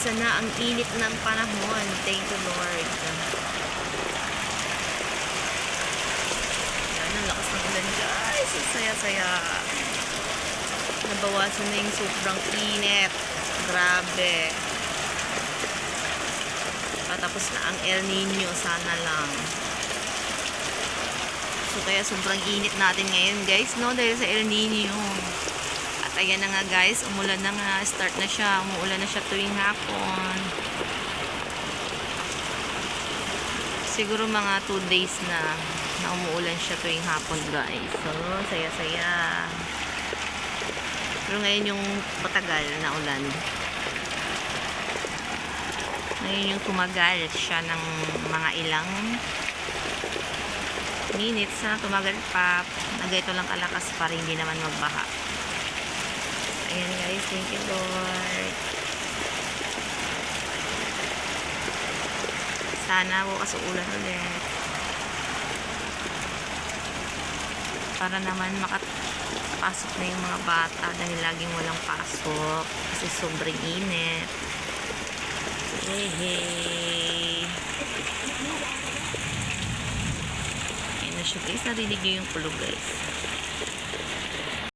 Umaasa na ang init ng panahon. Thank you, Lord. Yan, ang lakas ng ulan, guys. Ang saya-saya. Nabawasan na yung sobrang init. Grabe. Patapos na ang El Nino. Sana lang. So, kaya sobrang init natin ngayon, guys, no? Dahil sa El Nino. At ayan na nga, guys. Umulan na nga. Start na siya. Umuulan na siya tuwing hapon. Siguro mga 2 days na umuulan siya tuwing hapon, guys. So, saya-saya. Pero ngayon yung matagal na ulan. Ngayon yung tumagal siya ng mga ilang minutes na tumagal pa na ganito lang kalakas para hindi naman magbaha. Ayan, guys, thank you, Lord. Sana bukas uulan ulit para naman makapasok na yung mga bata dahil laging walang pasok kasi sobrang init. Hey. Ayan na siya, guys. Narinig nyo yung kulog, guys.